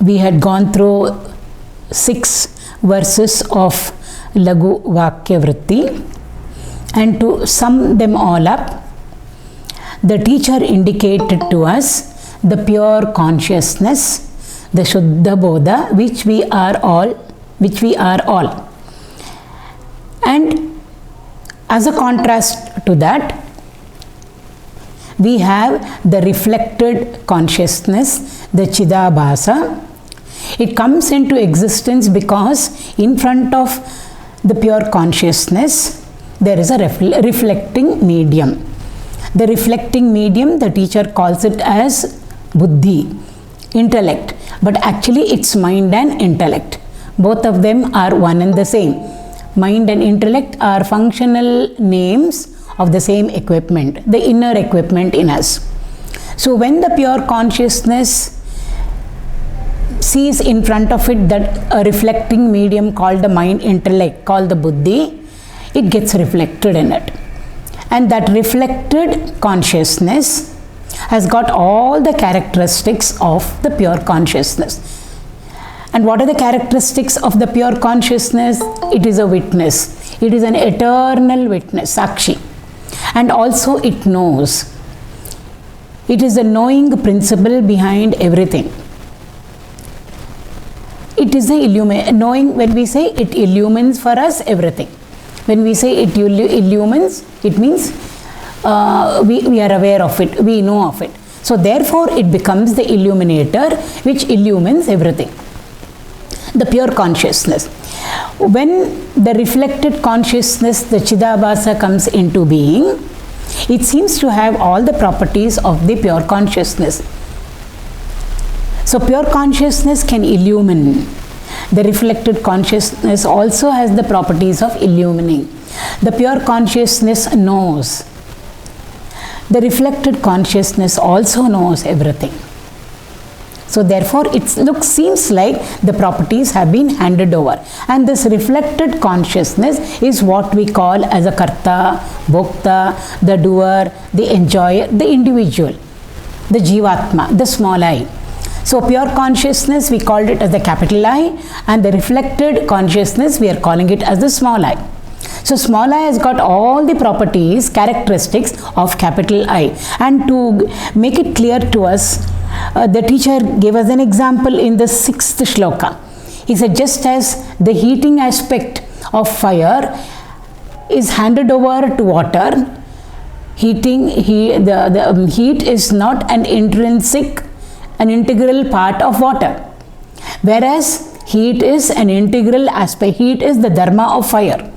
we had gone through 6 verses of Laghu Vakya Vritti, and to sum them all up, the teacher indicated to us the pure consciousness, the Shuddha Bodha, which we are all. And as a contrast to that, we have the reflected consciousness, the Chidabhasa. It comes into existence because in front of the pure consciousness, there is a reflecting medium. The reflecting medium, the teacher calls it as Buddhi, intellect, but actually it's mind and intellect. Both of them are one and the same. Mind and intellect are functional names of the same equipment, the inner equipment in us. So when the pure consciousness sees in front of it that a reflecting medium called the mind intellect, called the Buddhi, it gets reflected in it. And that reflected consciousness has got all the characteristics of the pure consciousness. And what are the characteristics of the pure consciousness? It is a witness. It is an eternal witness, Sakshi. And also it knows. It is the knowing principle behind everything. It is the knowing. When we say it illumines for us everything. When we say it illumines, it means we are aware of it, we know of it. So therefore it becomes the illuminator which illumines everything. The pure consciousness. When the reflected consciousness, the Chidabhasa, comes into being, it seems to have all the properties of the pure consciousness. So pure consciousness can illumine. The reflected consciousness also has the properties of illumining. The pure consciousness knows. The reflected consciousness also knows everything. So therefore it seems like the properties have been handed over. And this reflected consciousness is what we call as a Karta, Bhokta, the doer, the enjoyer, the individual, the Jivatma, the small I. So pure consciousness, we called it as the capital I, and the reflected consciousness, we are calling it as the small I. So small I has got all the properties, characteristics of capital I. And to make it clear to us, the teacher gave us an example in the 6th shloka. He said, just as the heating aspect of fire is handed over to water, heat is not an integral part of water, whereas heat is an integral aspect. Heat is the dharma of fire.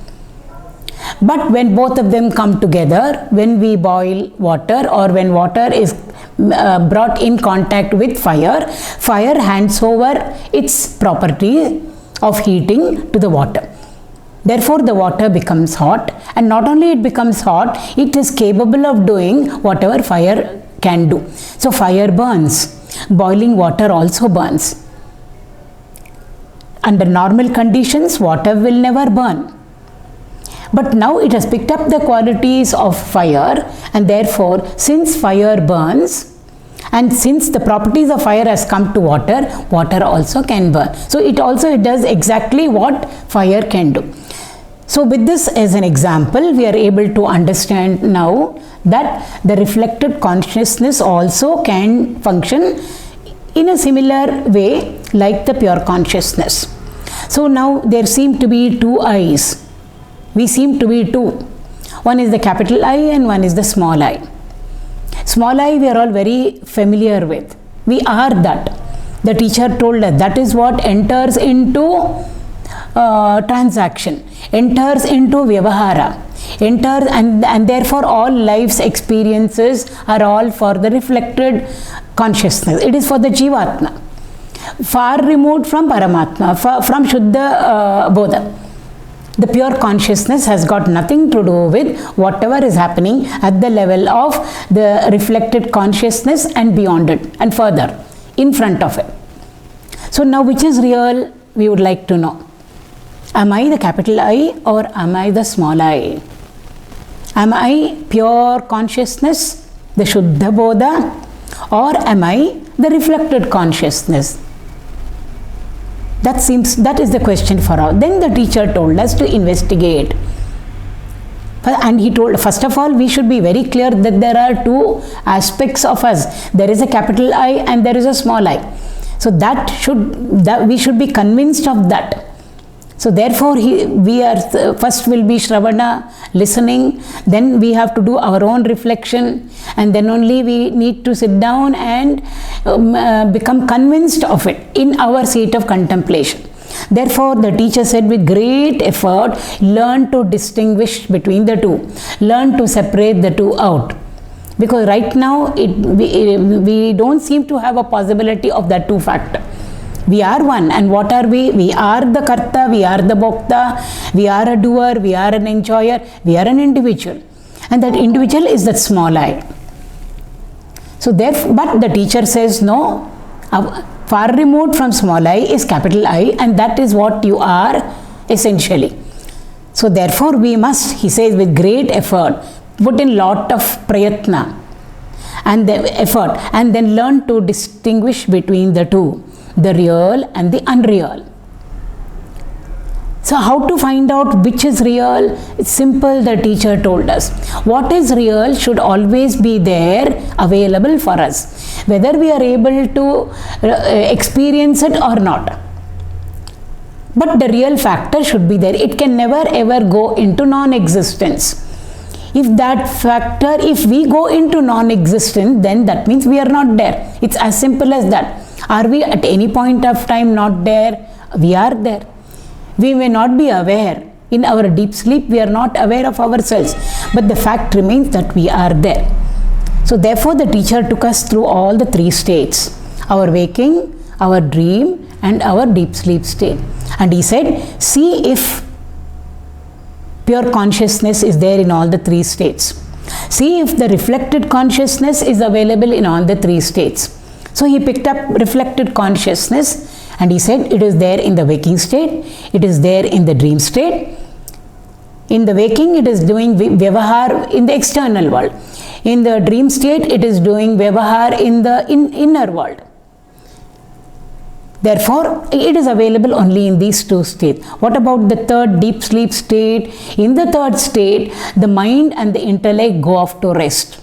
But when both of them come together, when we boil water or when water is brought in contact with fire, fire hands over its property of heating to the water. Therefore the water becomes hot, and not only it becomes hot, it is capable of doing whatever fire can do. So fire burns. Boiling water also burns. Under normal conditions, water will never burn. But now it has picked up the qualities of fire, and therefore since fire burns and since the properties of fire has come to water, water also can burn. So it does exactly what fire can do. So with this as an example, we are able to understand now that the reflected consciousness also can function in a similar way like the pure consciousness. So now there seem to be 2 I's. We seem to be 2. One is the capital I and one is the small I. Small I we are all very familiar with. We are that. The teacher told us that is what enters into transaction, enters into vyavahara, enters and therefore all life's experiences are all for the reflected consciousness. It is for the Jivatma, far removed from Paramatma, from Shuddha Bodha. The pure consciousness has got nothing to do with whatever is happening at the level of the reflected consciousness and beyond it and further in front of it. So now which is real, we would like to know. Am I the capital I or am I the small I? Am I pure consciousness, the Shuddha Bodha, or am I the reflected consciousness? That is the question for all. Then the teacher told us to investigate. And he told, first of all, we should be very clear that there are two aspects of us. There is a capital I and there is a small I. So we should be convinced of that. So therefore, first will be Shravana, listening, then we have to do our own reflection, and then only we need to sit down and become convinced of it in our seat of contemplation. Therefore, the teacher said, with great effort, learn to distinguish between the two. Learn to separate the two out. Because right now, we don't seem to have a possibility of that two factor. We are one, and what are we? We are the Karta, we are the Bhokta, we are a doer, we are an enjoyer, we are an individual. And that individual is that small I. So therefore, but the teacher says, no, far removed from small I is capital I, and that is what you are essentially. So therefore, we must, he says, with great effort, put in lot of prayatna and the effort, and then learn to distinguish between the two, the real and the unreal. So how to find out which is real? It's simple, the teacher told us. What is real should always be there, available for us, whether we are able to experience it or not. But the real factor should be there. It can never ever go into non-existence. If that factor, if we go into non-existence, then that means we are not there. It's as simple as that. Are we at any point of time not there? We are there. We may not be aware. In our deep sleep, we are not aware of ourselves. But the fact remains that we are there. So therefore, the teacher took us through all the three states. Our waking, our dream, and our deep sleep state. And he said, see if pure consciousness is there in all the three states. See if the reflected consciousness is available in all the three states. So he picked up reflected consciousness and he said it is there in the waking state, it is there in the dream state. In the waking, it is doing vyavahar in the external world. In the dream state, it is doing vyavahar in the inner world. Therefore, it is available only in these two states. What about the third deep sleep state? In the third state, the mind and the intellect go off to rest.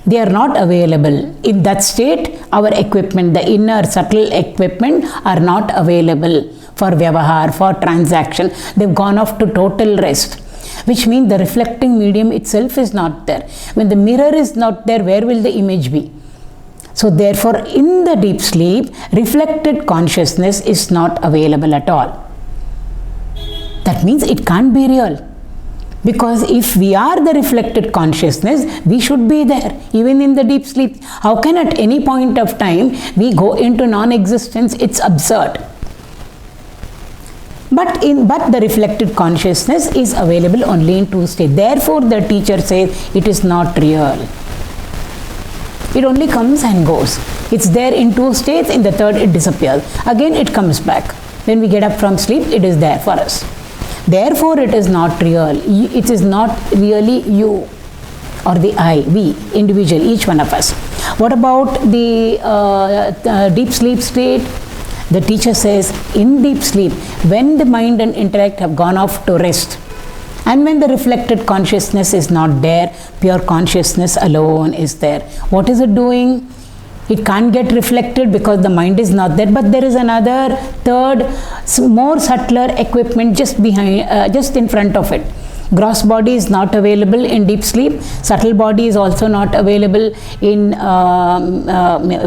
They are not available. In that state, our equipment, the inner subtle equipment, are not available for vyavahar, for transaction. They've gone off to total rest, which means the reflecting medium itself is not there. When the mirror is not there, where will the image be? So therefore, in the deep sleep, reflected consciousness is not available at all. That means it can't be real. Because if we are the reflected consciousness, we should be there, even in the deep sleep. How can at any point of time we go into non-existence? It's absurd. But the reflected consciousness is available only in two states. Therefore, the teacher says it is not real. It only comes and goes. It's there in two states, in the third it disappears. Again it comes back. When we get up from sleep, it is there for us. Therefore, it is not real. It is not really you or the I, we, individual, each one of us. What about the deep sleep state? The teacher says, in deep sleep, when the mind and intellect have gone off to rest, and when the reflected consciousness is not there, pure consciousness alone is there. What is it doing? It can't get reflected because the mind is not there, but there is another third, more subtler equipment just behind, just in front of it. Gross body is not available in deep sleep. Subtle body is also not available in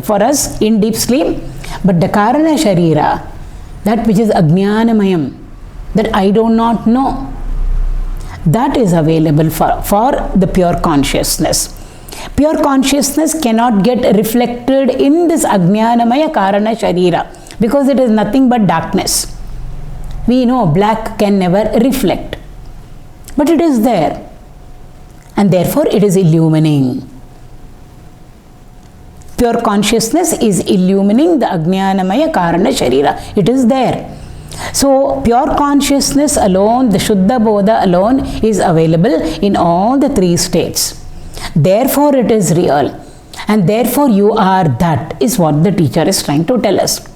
for us in deep sleep. But the Karana Sharira, that which is Ajnanamayam, that I do not know, that is available for the pure consciousness. Pure consciousness cannot get reflected in this Ajnanamaya Karana Sharira because it is nothing but darkness. We know black can never reflect, but it is there, and therefore it is illumining. Pure consciousness is illumining the Ajnanamaya Karana Sharira. It is there. So, pure consciousness alone, the Shuddha Bodha alone is available in all the three states. Therefore, it is real. And therefore, you are that, is what the teacher is trying to tell us.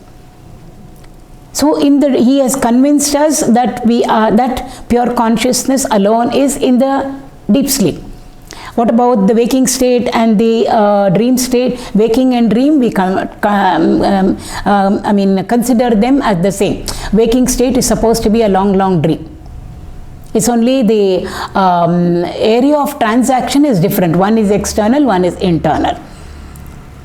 So he has convinced us that that pure consciousness alone is in the deep sleep. What about the waking state and the dream state? Waking and dream, we consider them as the same. Waking state is supposed to be a long dream. It's only the area of transaction is different. One is external, one is internal.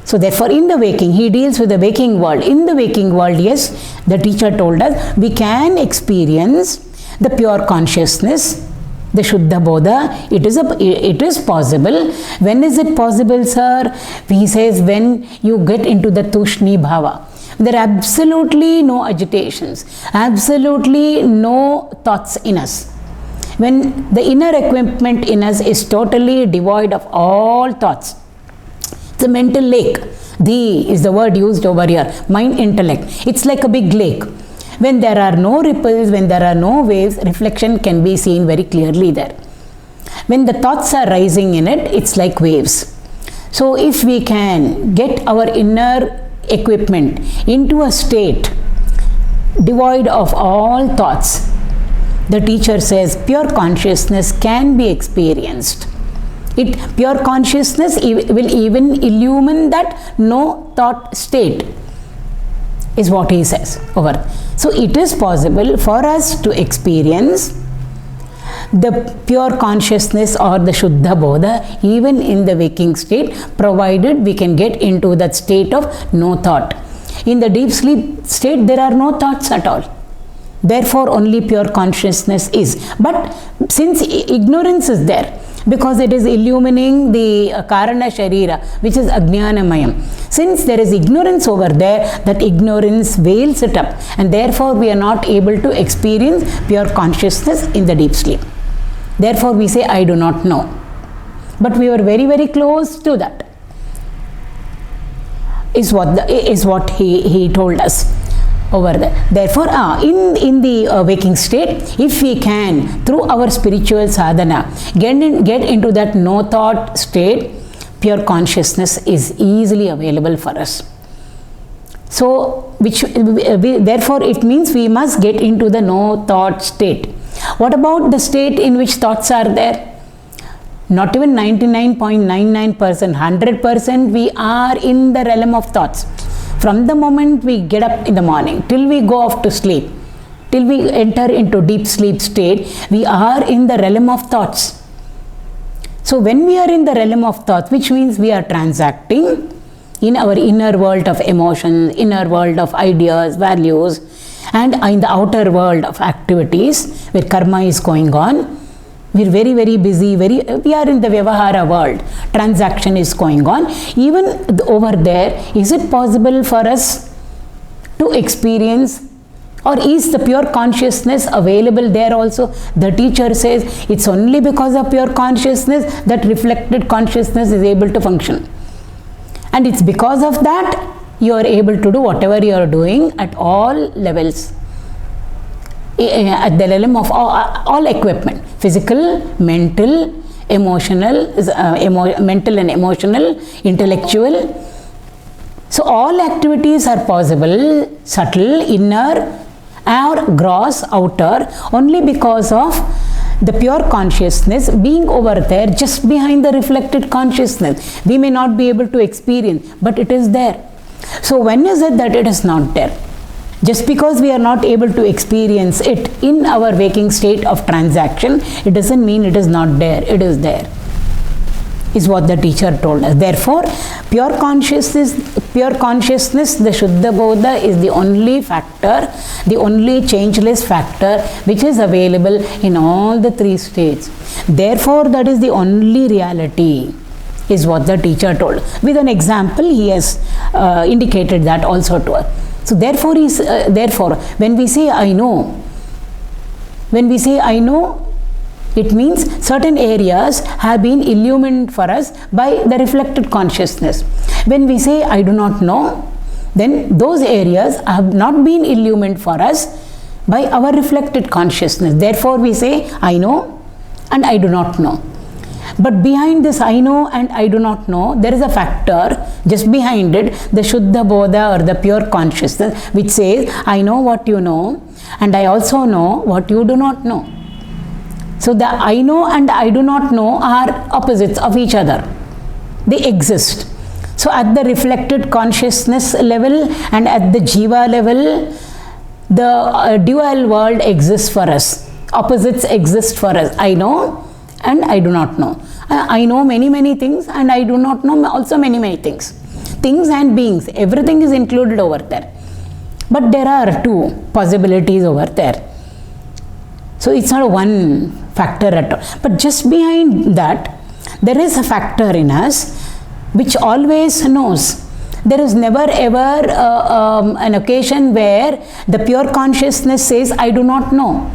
So therefore, in the waking, he deals with the waking world. In the waking world, yes, the teacher told us, we can experience the pure consciousness, the Shuddha Bodha. It is possible. When is it possible, sir? He says, when you get into the Tushni Bhava. There are absolutely no agitations, absolutely no thoughts in us. When the inner equipment in us is totally devoid of all thoughts. The mental lake. The is the word used over here. Mind, intellect. It's like a big lake. When there are no ripples, when there are no waves, reflection can be seen very clearly there. When the thoughts are rising in it, it's like waves. So if we can get our inner equipment into a state devoid of all thoughts, the teacher says pure consciousness can be experienced. Pure consciousness will even illumine that no thought state, is what he says over. So it is possible for us to experience the pure consciousness or the Shuddha Bodha even in the waking state, provided we can get into that state of no thought. In the deep sleep state, there are no thoughts at all. Therefore, only pure consciousness is. But since ignorance is there, because it is illumining the Karana Sharira, which is Ajnanamayam. Since there is ignorance over there, that ignorance veils it up, and therefore we are not able to experience pure consciousness in the deep sleep. Therefore we say, I do not know. But we were very close to that, is what he told us over there. Therefore, in the waking state, if we can, through our spiritual sadhana, get into that no thought state, pure consciousness is easily available for us. So, therefore, it means we must get into the no thought state. What about the state in which thoughts are there? Not even 99.99%, 100% we are in the realm of thoughts. From the moment we get up in the morning till we go off to sleep, till we enter into deep sleep state, we are in the realm of thoughts. So when we are in the realm of thoughts, which means we are transacting in our inner world of emotions, inner world of ideas, values, and in the outer world of activities where karma is going on, we are very busy, we are in the Vyavahara world, transaction is going on. Even over there, is it possible for us to experience, or is the pure consciousness available there also? The teacher says it's only because of pure consciousness that reflected consciousness is able to function. And it's because of that you are able to do whatever you are doing at all levels, at the realm of all equipment, physical, mental, emotional, mental and emotional, intellectual. So all activities are possible, subtle, inner, or gross, outer, only because of the pure consciousness being over there just behind the reflected consciousness. We may not be able to experience, but it is there. So when is it that it is not there? Just because we are not able to experience it in our waking state of transaction, it doesn't mean it is not there. It is there, is what the teacher told us. Therefore, pure consciousness, the Shuddha Bodha is the only factor, the only changeless factor which is available in all the three states. Therefore, that is the only reality, is what the teacher told. With an example, he has indicated that also to us. So therefore, when we say I know, it means certain areas have been illumined for us by the reflected consciousness. When we say I do not know, then those areas have not been illumined for us by our reflected consciousness. Therefore, we say I know and I do not know. But behind this I know and I do not know, there is a factor just behind it, the Shuddha Bodha or the pure consciousness, which says, I know what you know and I also know what you do not know. So the I know and I do not know are opposites of each other. They exist. So at the reflected consciousness level and at the Jiva level, the dual world exists for us. Opposites exist for us. I know and I do not know. I know many things and I do not know also many things. Things and beings, everything is included over there. But there are two possibilities over there. So it's not one factor at all. But just behind that, there is a factor in us which always knows. There is never ever an occasion where the pure consciousness says, I do not know.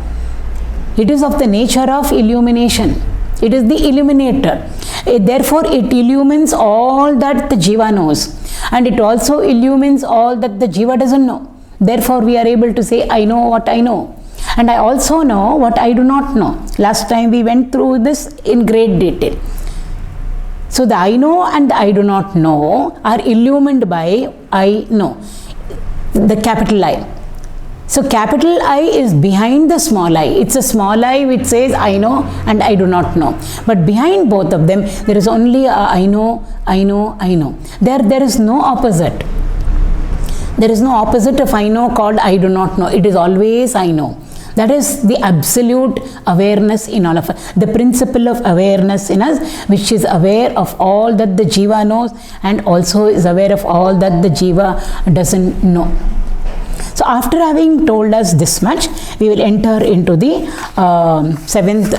It is of the nature of illumination. It is the illuminator. Therefore, it illumines all that the Jiva knows. And it also illumines all that the Jiva doesn't know. Therefore, we are able to say, I know what I know. And I also know what I do not know. Last time we went through this in great detail. So the I know and the I do not know are illumined by I know, the capital I. So capital I is behind the small I. It's a small I which says I know and I do not know. But behind both of them, there is only a I know, I know, I know. There is no opposite. There is no opposite of I know called I do not know. It is always I know. That is the absolute awareness in all of us. The principle of awareness in us, which is aware of all that the Jiva knows and also is aware of all that the Jiva doesn't know. So after having told us this much, we will enter into the seventh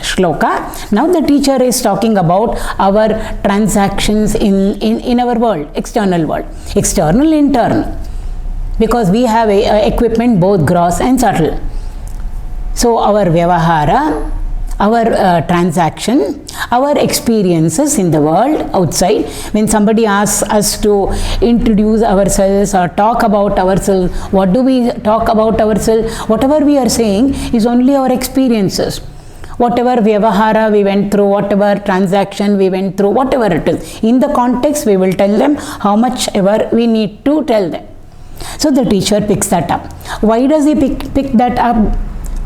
shloka. Now the teacher is talking about our transactions in our world, external world, external, internal, because we have a equipment both gross and subtle. So our vyavahara, our transaction, our experiences in the world outside. When somebody asks us to introduce ourselves or talk about ourselves, what do we talk about ourselves? Whatever we are saying is only our experiences. Whatever vyavahara we went through, whatever transaction we went through, whatever it is. In the context, we will tell them how much ever we need to tell them. So the teacher picks that up. Why does he pick that up?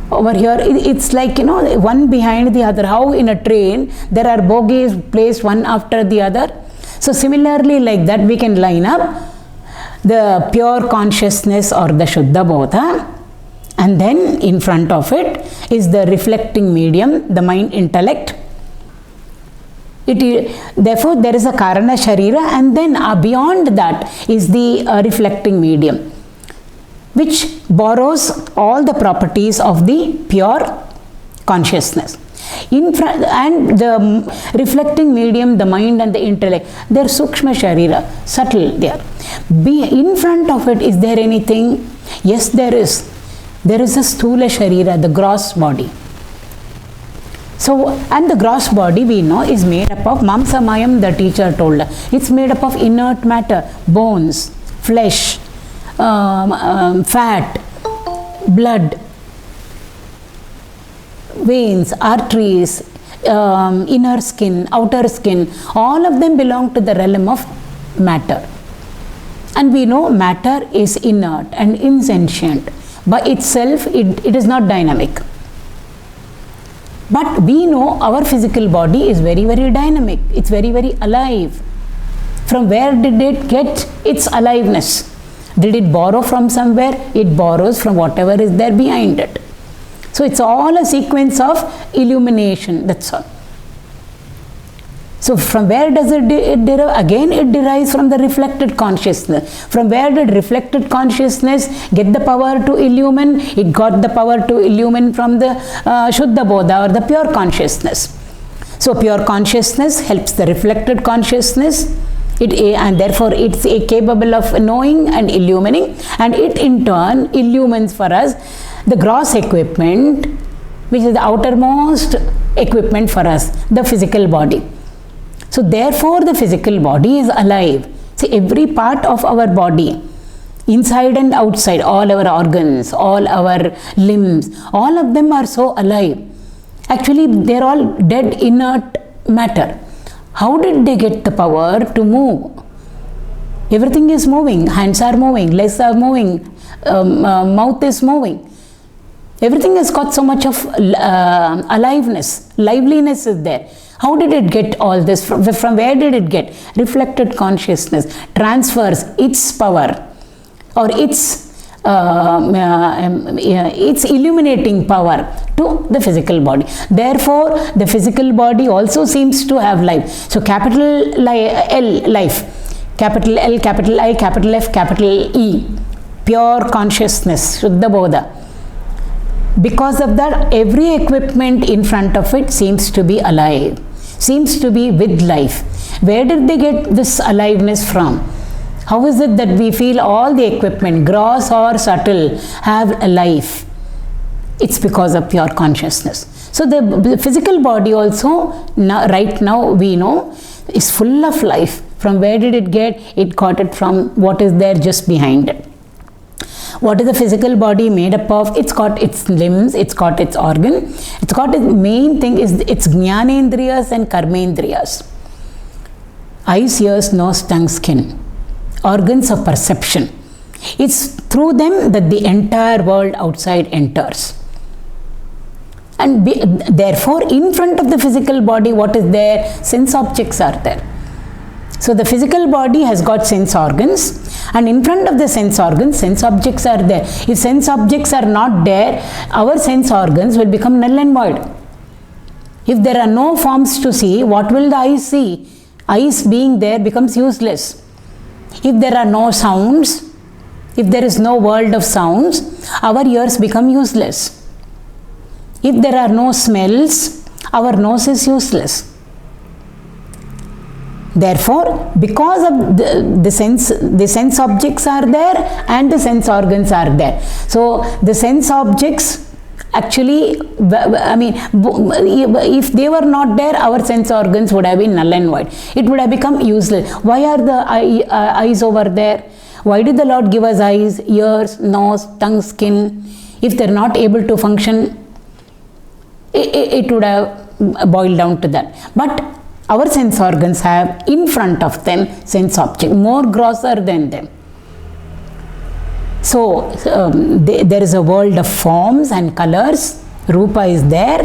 Over here, it's like, one behind the other. How in a train, there are bogies placed one after the other. So similarly, like that, we can line up the pure consciousness or the Shuddha Bodha, and then in front of it is the reflecting medium, the mind intellect. Therefore, there is a Karana Sharira, and then beyond that is the reflecting medium, which borrows all the properties of the pure consciousness. And the reflecting medium, the mind and the intellect, they are Sukshma Sharira, subtle there. In front of it, is there anything? Yes, there is. There is a Sthula Sharira, the gross body. So, and the gross body we know is made up of Mamsamayam, the teacher told us. It's made up of inert matter, bones, flesh, fat, blood, veins, arteries, inner skin, outer skin, all of them belong to the realm of matter. And we know matter is inert and insentient. By itself, it is not dynamic. But we know our physical body is very dynamic. It's very alive. From where did it get its aliveness? Did it borrow from somewhere? It borrows from whatever is there behind it. So it's all a sequence of illumination, that's all. So from where does it derive? Again, it derives from the reflected consciousness. From where did reflected consciousness get the power to illumine? It got the power to illumine from the Shuddha Bodha or the pure consciousness. So pure consciousness helps the reflected consciousness. And therefore it's capable of knowing and illumining, and it in turn illumines for us the gross equipment, which is the outermost equipment for us, the physical body. So therefore the physical body is alive. See, every part of our body, inside and outside, all our organs, all our limbs, all of them are so alive. Actually, they are all dead, inert matter. How did they get the power to move? Everything is moving. Hands are moving, legs are moving, mouth is moving. Everything has got so much of aliveness, liveliness is there. How did it get all this? From where did it get? Reflected consciousness transfers its power or its illuminating power to the physical body. Therefore, the physical body also seems to have life. So capital L, life. Capital L, capital I, capital F, capital E. Pure consciousness, Shuddha Bodha. Because of that, every equipment in front of it seems to be alive, seems to be with life. Where did they get this aliveness from? How is it that we feel all the equipment, gross or subtle, have a life? It's because of pure consciousness. So the physical body also, right now we know, is full of life. From where did it get? It got it from what is there just behind it. What is the physical body made up of? It's got its limbs, it's got its organ, it's got its main thing is its jnanendriyas and karmendriyas. Eyes, ears, nose, tongue, skin. Organs of perception. It's through them that the entire world outside enters. And therefore, in front of the physical body, what is there? Sense objects are there. So the physical body has got sense organs, and in front of the sense organs, sense objects are there. If sense objects are not there, our sense organs will become null and void. If there are no forms to see, what will the eyes see? Eyes being there becomes useless. If there are no sounds, if there is no world of sounds, our ears become useless. If there are no smells, our nose is useless. Therefore, because of the sense objects are there and the sense organs are there. So the sense objects actually, if they were not there, our sense organs would have been null and void. It would have become useless. Why are the eyes over there? Why did the Lord give us eyes, ears, nose, tongue, skin? If they are not able to function, it would have boiled down to that. But our sense organs have in front of them sense object, more grosser than them. So there is a world of forms and colors. Rupa is there.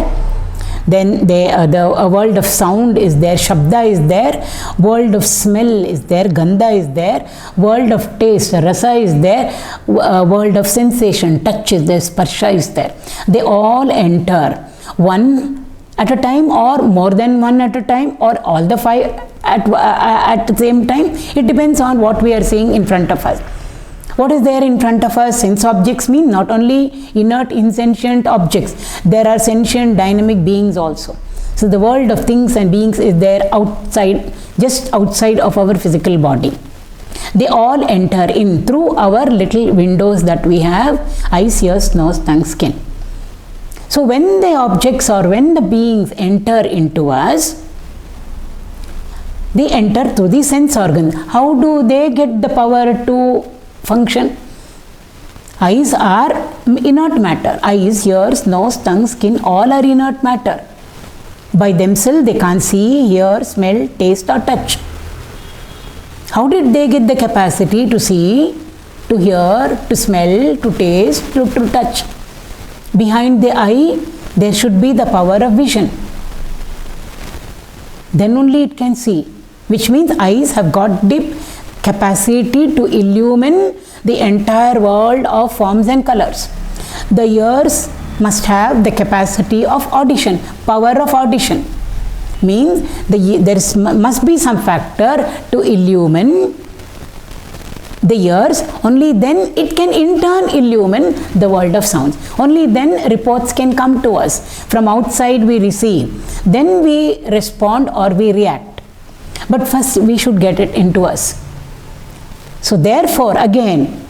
Then a world of sound is there. Shabda is there. World of smell is there. Gandha is there. World of taste, rasa is there. World of sensation, touch is there. Sparsha is there. They all enter one at a time, or more than one at a time, or all the five at the same time. It depends on what we are seeing in front of us. What is there in front of us? Sense objects mean not only inert, insentient objects. There are sentient, dynamic beings also. So the world of things and beings is there outside, just outside of our physical body. They all enter in through our little windows that we have: eyes, ears, nose, tongue, skin. So when the objects or when the beings enter into us, they enter through the sense organs. How do they get the power to function? Eyes are inert matter. Eyes, ears, nose, tongue, skin, all are inert matter. By themselves they can't see, hear, smell, taste or touch. How did they get the capacity to see, to hear, to smell, to taste, to touch? Behind the eye, there should be the power of vision. Then only it can see, which means eyes have got deep capacity to illumine the entire world of forms and colors. The ears must have the capacity of audition, power of audition. Means there must be some factor to illumine the ears. Only then it can in turn illumine the world of sounds. Only then reports can come to us. From outside we receive, then we respond or we react. But first we should get it into us. So therefore, again,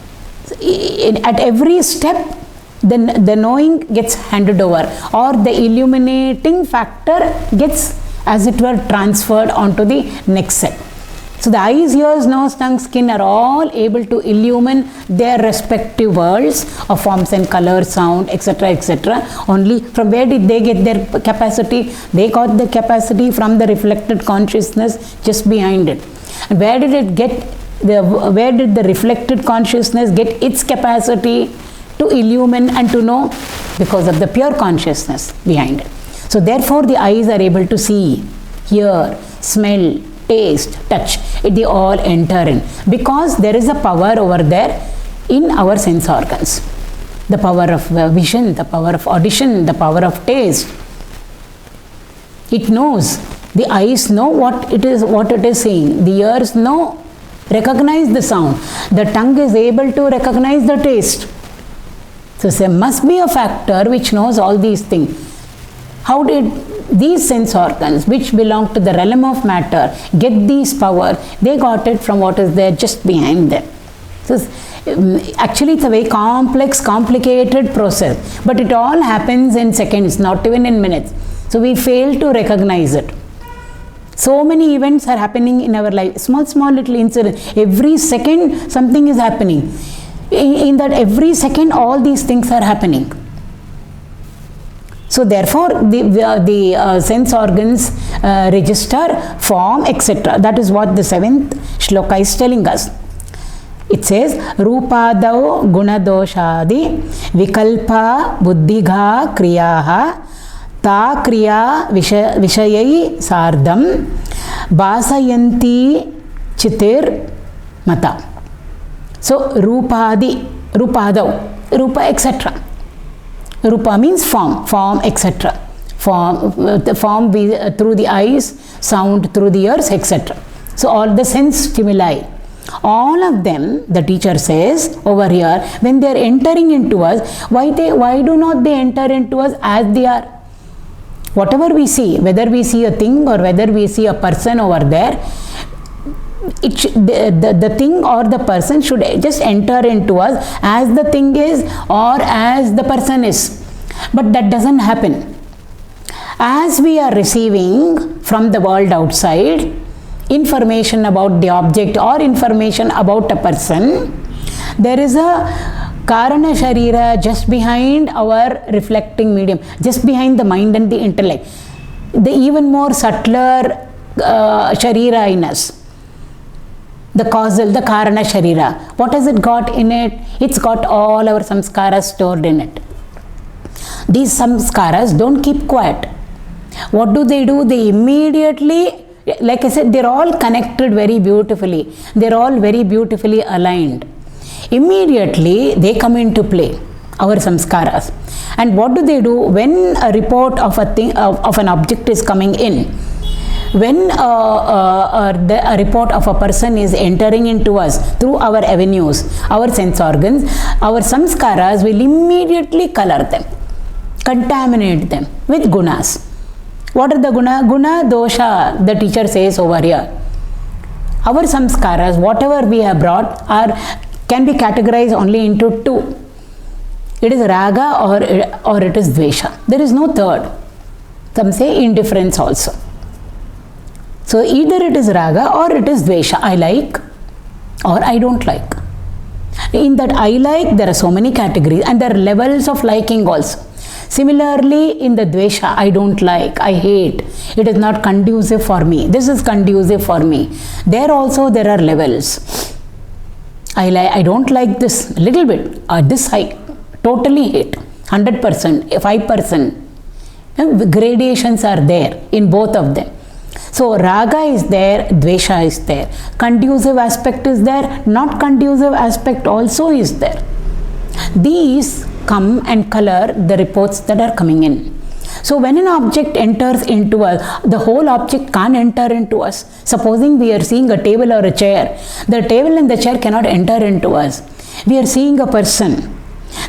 at every step, the knowing gets handed over, or the illuminating factor gets, as it were, transferred onto the next step. So the eyes, ears, nose, tongue, skin are all able to illumine their respective worlds of forms and color, sound, etc., etc. Only from where did they get their capacity? They got the capacity from the reflected consciousness just behind it. And where did it get where did the reflected consciousness get its capacity to illumine and to know? Because of the pure consciousness behind it. So therefore the eyes are able to see, hear, smell, taste, touch. They all enter in, because there is a power over there in our sense organs. The power of vision, the power of audition, the power of taste. It knows. The eyes know what it is saying. The ears know, recognize the sound. The tongue is able to recognize the taste. So there must be a factor which knows all these things. How did these sense organs, which belong to the realm of matter, get these power? They got it from what is there just behind them. So actually it's a very complex, complicated process, but it all happens in seconds, not even in minutes. So we fail to recognize it. So many events are happening in our life, small little incidents. Every second something is happening. In that every second all these things are happening. So therefore the sense organs register, form, etc. That is what the 7th shloka is telling us. It says, Rupadau gunadoshadi vikalpa buddhigha kriyaha ta kriya vishayai sardam basayanti chitir mata. So rupadau, rupa, etc. Rupa means form, etc. The form through the eyes, sound through the ears, etc. So all the sense stimuli, all of them, the teacher says over here, when they are entering into us, why do not they enter into us as they are? Whatever we see, whether we see a thing or whether we see a person over there, the thing or the person should just enter into us as the thing is or as the person is. But that doesn't happen. As we are receiving from the world outside information about the object or information about a person, there is a Karana Sharira just behind our reflecting medium, just behind the mind and the intellect. The even more subtler Sharira in us. The causal, the Karana Sharira. What has it got in it? It's got all our samskaras stored in it. These samskaras don't keep quiet. What do? They immediately, like I said, they're all connected very beautifully. They're all very beautifully aligned. Immediately they come into play, our samskaras. And what do? When a report of a thing, of an object is coming in, when a report of a person is entering into us through our avenues, our sense organs, our samskaras will immediately color them, contaminate them with gunas. What are the guna? Guna dosha, the teacher says over here. Our samskaras, whatever we have brought, can be categorized only into two. It is raga or it is dvesha. There is no third. Some say indifference also. So either it is raga or it is dvesha. I like or I don't like. In that I like, there are so many categories and there are levels of liking also. Similarly, in the dvesha, I don't like, I hate. It is not conducive for me. This is conducive for me. There also there are levels. I don't like this little bit. This I totally hate. 100%, 5%. Gradations are there in both of them. So raga is there, dvesha is there. Conducive aspect is there, not conducive aspect also is there. These come and color the reports that are coming in. So when an object enters into us, the whole object can't enter into us. Supposing we are seeing a table or a chair, the table and the chair cannot enter into us. We are seeing a person.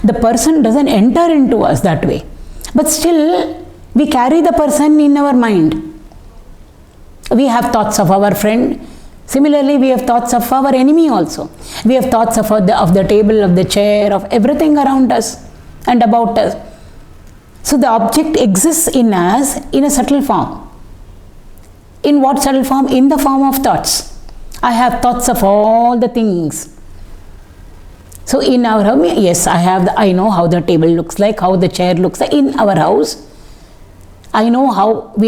The person doesn't enter into us that way. But still, we carry the person in our mind. We have thoughts of our friend. Similarly, we have thoughts of our enemy also. We have thoughts of the table, of the chair, of everything around us and about us. So the object exists in us in a subtle form. In what subtle form? In the form of thoughts. I have thoughts of all the things. So in our home, yes, I know how the table looks like, how the chair looks like in our house. We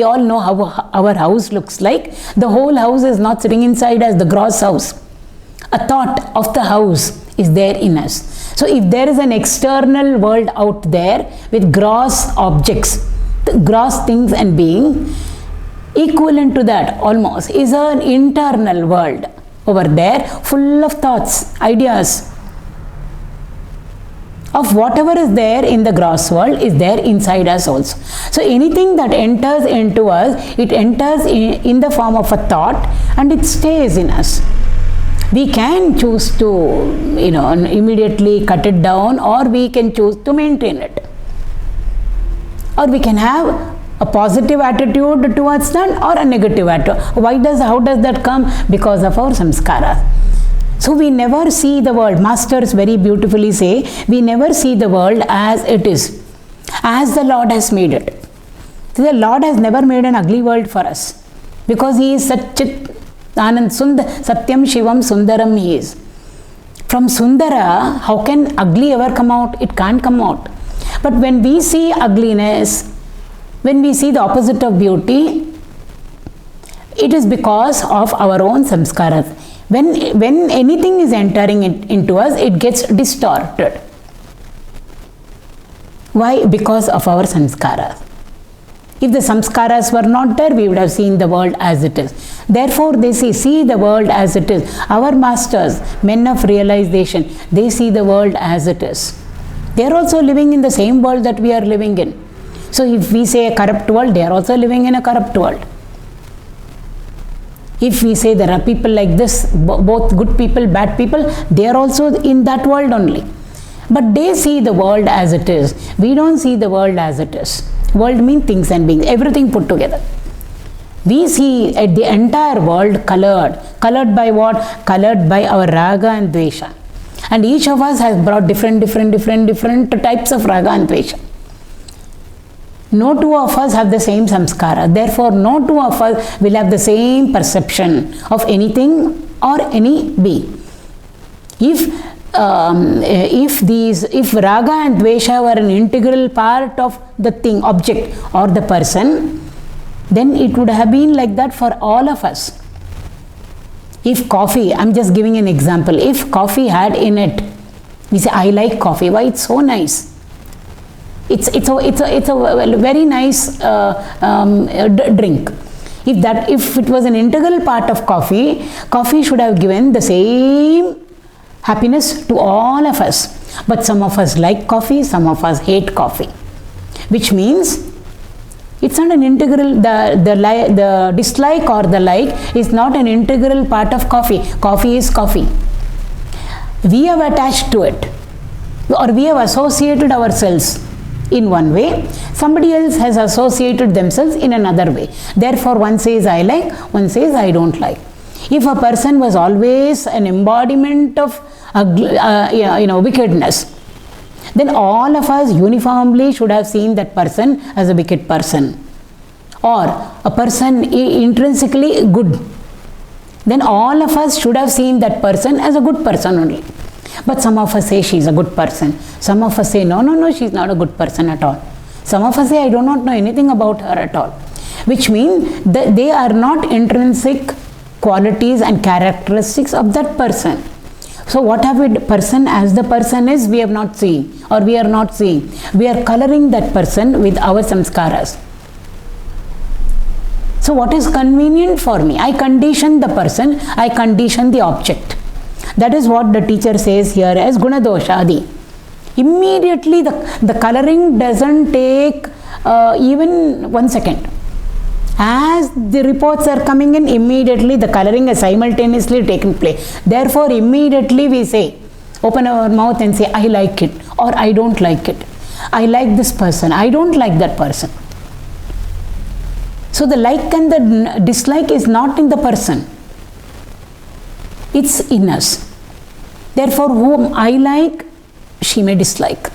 all know how our house looks like. The whole house is not sitting inside as the gross house. A thought of the house is there in us. So if there is an external world out there with gross objects, gross things and being, equivalent to that almost is an internal world over there, full of thoughts, ideas of whatever is there in the gross world is there inside us also. So anything that enters into us, it enters in the form of a thought and it stays in us. We can choose to immediately cut it down, or we can choose to maintain it, or we can have a positive attitude towards that or a negative attitude. How does that come? Because of our samskara. So we never see the world. Masters very beautifully say, we never see the world as it is, as the Lord has made it. So the Lord has never made an ugly world for us, because He is Satchit Anand Satyam Shivam Sundaram He is. From Sundara, how can ugly ever come out? It can't come out. But when we see ugliness, when we see the opposite of beauty, it is because of our own samskaras. When anything is entering into us, it gets distorted. Why? Because of our samskaras. If the samskaras were not there, we would have seen the world as it is. Therefore, they see the world as it is. Our masters, men of realization, they see the world as it is. They are also living in the same world that we are living in. So if we say a corrupt world, they are also living in a corrupt world. If we say there are people like this, both good people, bad people, they are also in that world only. But they see the world as it is. We don't see the world as it is. World means things and beings, everything put together. We see the entire world colored. Colored by what? Colored by our raga and dvesha. And each of us has brought different types of raga and dvesha. No two of us have the same samskara. Therefore, no two of us will have the same perception of anything or any being. If raga and dvesha were an integral part of the thing, object or the person, then it would have been like that for all of us. If coffee, I'm just giving an example, if coffee had in it, we say, I like coffee, why it's so nice. It's a very nice drink. If it was an integral part of coffee, coffee should have given the same happiness to all of us. But some of us like coffee, some of us hate coffee, which means it's not an integral, the dislike or the like is not an integral part of coffee. Coffee is coffee. We have attached to it, or we have associated ourselves in one way, somebody else has associated themselves in another way. Therefore, one says I like, one says I don't like. If a person was always an embodiment of wickedness, then all of us uniformly should have seen that person as a wicked person, or a person intrinsically good. Then all of us should have seen that person as a good person only. But some of us say she's a good person. Some of us say no, she's not a good person at all. Some of us say I do not know anything about her at all. Which means that they are not intrinsic qualities and characteristics of that person. So whatever person as the person is, we have not seen, or we are not seeing. We are coloring that person with our samskaras. So what is convenient for me? I condition the person, I condition the object. That is what the teacher says here as guna doshadi. Immediately the coloring doesn't take even 1 second. As the reports are coming in, immediately the coloring is simultaneously taking place. Therefore, immediately we say, open our mouth and say, I like it, or I don't like it. I like this person, I don't like that person. So the like and the dislike is not in the person. It's in us. Therefore, whom I like, she may dislike.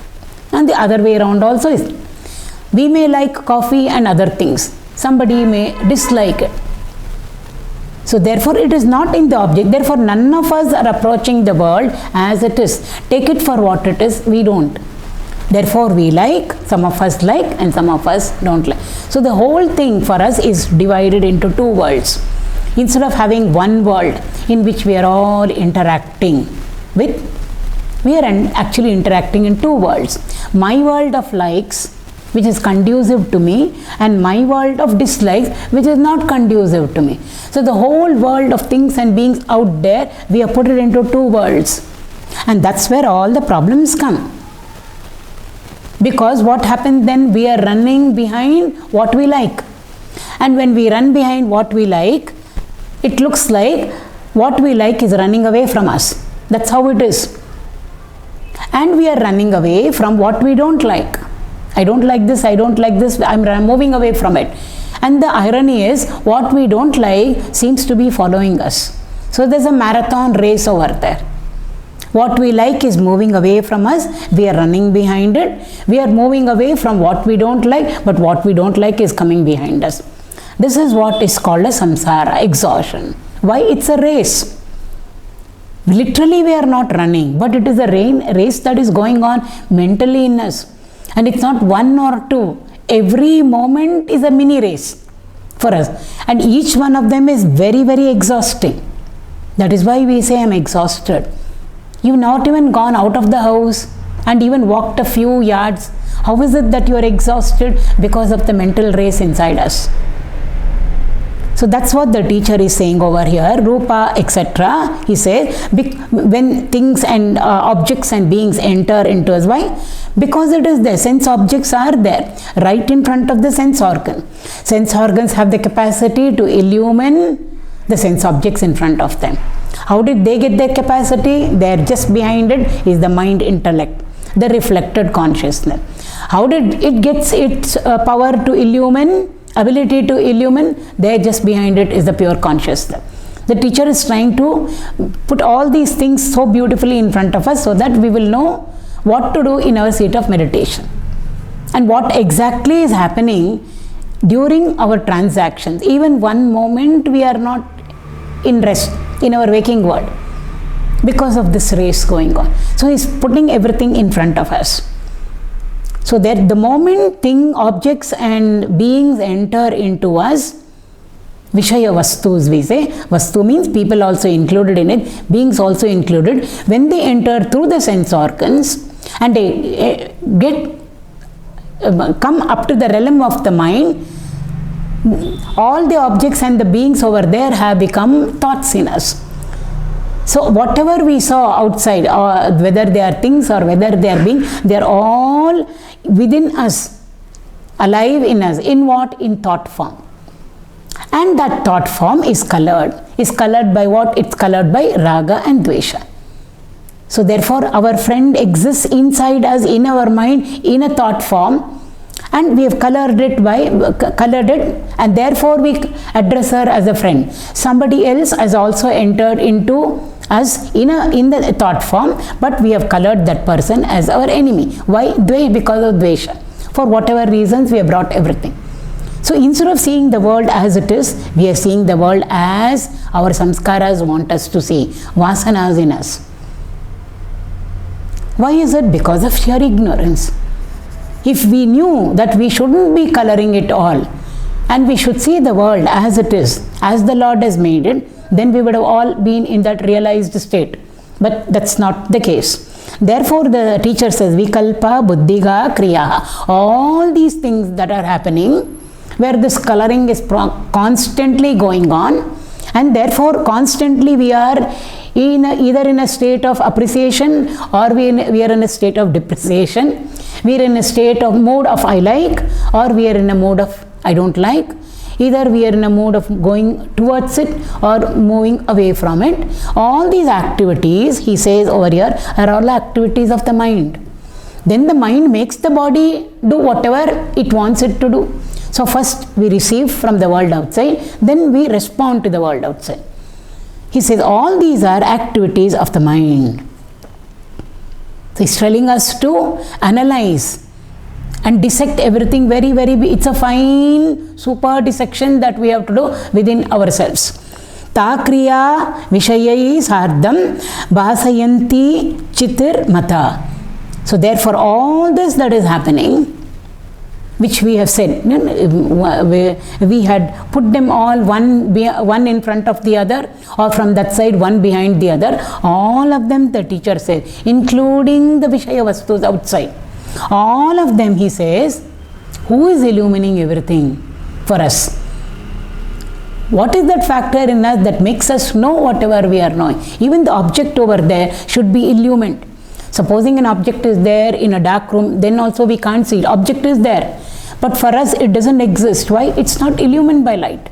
And the other way around also is. We may like coffee and other things. Somebody may dislike it. So therefore it is not in the object. Therefore none of us are approaching the world as it is. Take it for what it is, we don't. Therefore we like, some of us like and some of us don't like. So the whole thing for us is divided into two worlds. Instead of having one world in which we are all interacting with, we are actually interacting in two worlds. My world of likes, which is conducive to me, and my world of dislikes, which is not conducive to me. So the whole world of things and beings out there, we have put it into two worlds. And that's where all the problems come. Because what happens then? We are running behind what we like. And when we run behind what we like, it looks like what we like is running away from us. That's how it is. And we are running away from what we don't like. I don't like this, I don't like this, I'm moving away from it. And the irony is, what we don't like seems to be following us. So there's a marathon race over there. What we like is moving away from us, we are running behind it. We are moving away from what we don't like, but what we don't like is coming behind us. This is what is called a samsara, exhaustion. Why? It's a race. Literally we are not running, but it is a race that is going on mentally in us. And it's not one or two. Every moment is a mini race for us. And each one of them is very, very exhausting. That is why we say I'm exhausted. You've not even gone out of the house and even walked a few yards. How is it that you are exhausted? Because of the mental race inside us. So that's what the teacher is saying over here, Rupa, etc. He says, when things and objects and beings enter into us, why? Because it is there. Sense objects are there, right in front of the sense organ. Sense organs have the capacity to illumine the sense objects in front of them. How did they get their capacity? There, just behind it is the mind intellect, the reflected consciousness. How did it get its power to illumine? Ability to illumine? There, just behind it is the pure consciousness. The teacher is trying to put all these things so beautifully in front of us so that we will know what to do in our seat of meditation and what exactly is happening during our transactions. Even one moment we are not in rest in our waking world because of this race going on. So he is putting everything in front of us. So that the moment objects and beings enter into us, Vishaya Vastus we say, Vastu means people also included in it, beings also included. When they enter through the sense organs and they come up to the realm of the mind, all the objects and the beings over there have become thoughts in us. So whatever we saw outside, whether they are things or whether they are beings, they are all within us, alive in us. In what? In thought form. And that thought form is colored. Is colored by what? It's colored by raga and dvesha. So therefore our friend exists inside us, in our mind, in a thought form, and we have colored it and therefore we address her as a friend. Somebody else has also entered into us in the thought form, but we have colored that person as our enemy. Why? Because of dvesha. For whatever reasons we have brought everything. So instead of seeing the world as it is, we are seeing the world as our samskaras want us to see, vasanas in us. Why is it? Because of sheer ignorance. If we knew that we shouldn't be coloring it all and we should see the world as it is, as the Lord has made it, then we would have all been in that realized state. But that's not the case. Therefore the teacher says, Vikalpa, Buddhiga, Kriyaha. All these things that are happening, where this coloring is constantly going on, and therefore constantly we are either in a state of appreciation or we are in a state of depreciation. We are in a state of mood of I like, or we are in a mood of I don't like. Either we are in a mood of going towards it or moving away from it. All these activities, he says over here, are all activities of the mind. Then the mind makes the body do whatever it wants it to do. So first we receive from the world outside, then we respond to the world outside. He says all these are activities of the mind. So he's telling us to analyze and dissect everything very, very, it's a fine, super dissection that we have to do within ourselves. Takriya Vishayai Sardam Bhasayanti Chitir Mata. So therefore all this that is happening, which we have said, we had put them all one in front of the other, or from that side one behind the other, all of them the teacher says, including the Vishaya Vastus outside, all of them he says, who is illumining everything for us? What is that factor in us that makes us know whatever we are knowing? Even the object over there should be illumined. Supposing an object is there in a dark room, then also we can't see it. Object is there, but for us it doesn't exist. Why? It's not illumined by light.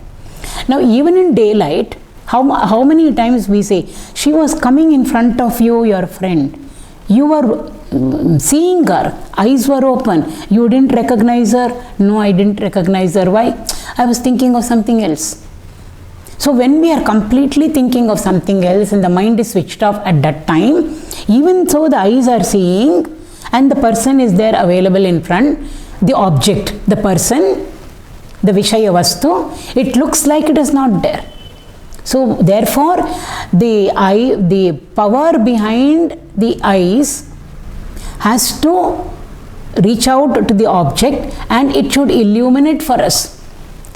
Now even in daylight, how many times we say, she was coming in front of you, your friend. You were seeing her, eyes were open. You didn't recognize her? No, I didn't recognize her. Why? I was thinking of something else. So when we are completely thinking of something else and the mind is switched off at that time, even though the eyes are seeing and the person is there available in front, the object, the person, the Vishaya Vastu, it looks like it is not there. So therefore the power behind the eyes has to reach out to the object and it should illuminate for us.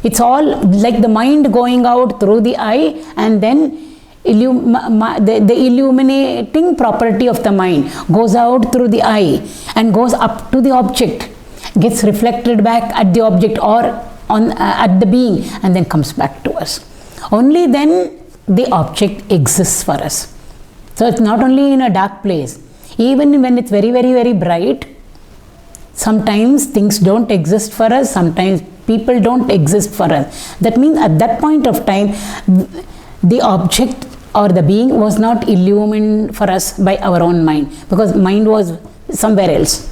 It's all like the mind going out through the eye, and then the illuminating property of the mind goes out through the eye and goes up to the object, gets reflected back at the object or at the being, and then comes back to us. Only then the object exists for us. So it's not only in a dark place. Even when it's very, very, very bright, sometimes things don't exist for us, sometimes people don't exist for us. That means at that point of time, the object or the being was not illumined for us by our own mind, because mind was somewhere else.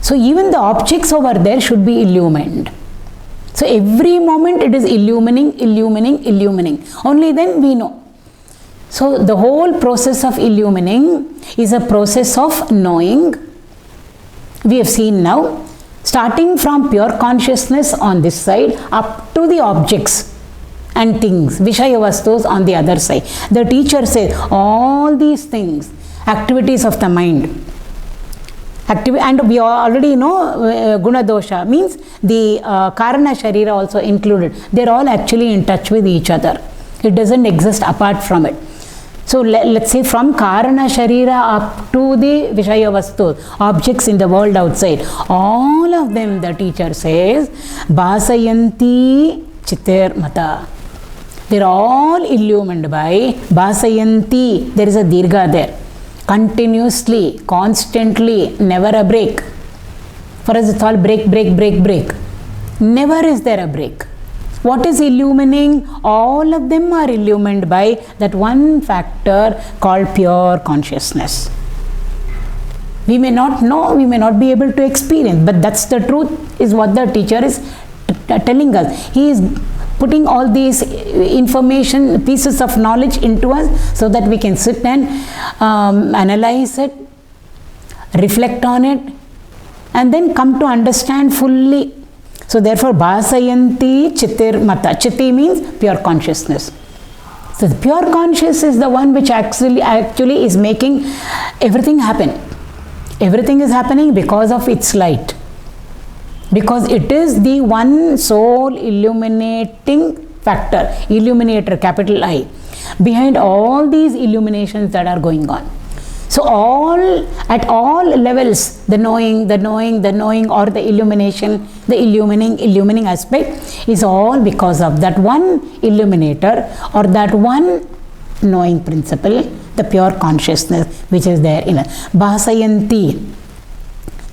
So even the objects over there should be illumined. So every moment it is illumining, illumining, illumining. Only then we know. So the whole process of illumining is a process of knowing. We have seen now, starting from pure consciousness on this side up to the objects and things, Vishaya Vastus on the other side. The teacher says all these things, activities of the mind, and we already know Guna Dosha means the Karana Sharira also included. They are all actually in touch with each other. It doesn't exist apart from it. So let's say from Karana Sharira up to the Vishaya Vastu, objects in the world outside, all of them the teacher says, Bhasayanti Chitir Mata. They are all illumined by Bhasayanti. There is a Dirgha there. Continuously, constantly, never a break. For us it's all break, break, break, break. Never is there a break. What is illumining? All of them are illumined by that one factor called pure consciousness. We may not know, we may not be able to experience, but that's the truth, is what the teacher is telling us. He is putting all these information, pieces of knowledge into us so that we can sit and analyze it, reflect on it, and then come to understand fully. So therefore, Bhasayanti Chitir Mata. Chiti means pure consciousness. So the pure consciousness is the one which actually is making everything happen. Everything is happening because of its light. Because it is the one sole illuminating factor, illuminator, capital I, behind all these illuminations that are going on. So at all levels, the knowing or the illumination, the illumining aspect is all because of that one illuminator or that one knowing principle, the pure consciousness which is there in us. Bhasayanti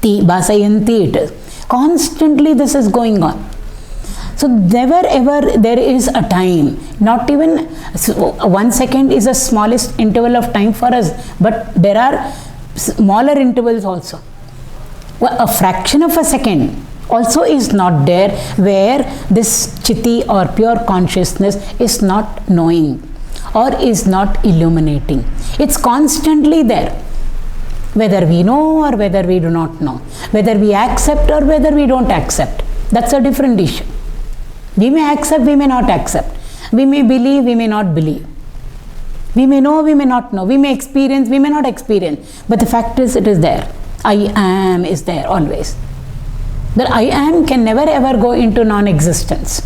it is. Constantly this is going on. So never ever there is a time, not even 1 second is the smallest interval of time for us, but there are smaller intervals also. A fraction of a second also is not there where this chiti or pure consciousness is not knowing or is not illuminating. It's constantly there, whether we know or whether we do not know, whether we accept or whether we don't accept. That's a different issue. We may accept, we may not accept, We may believe, we may not believe. We may know, we may not know. We may experience, we may not experience. But the fact is, it is there. I am is there always. The I am can never ever go into non-existence.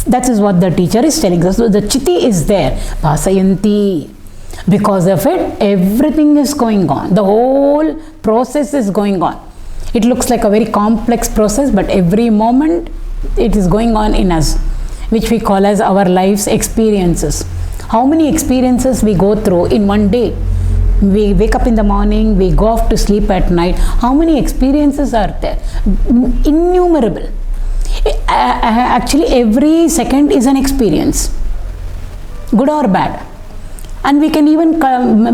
That is what the teacher is telling us. So the Chiti is there. Bhasayanti. Because of it, everything is going on. The whole process is going on. It looks like a very complex process, but every moment it is going on in us, which we call as our life's experiences. How many experiences we go through in one day? We wake up in the morning, we go off to sleep at night. How many experiences are there? Innumerable. Actually, every second is an experience, good or bad. And we can even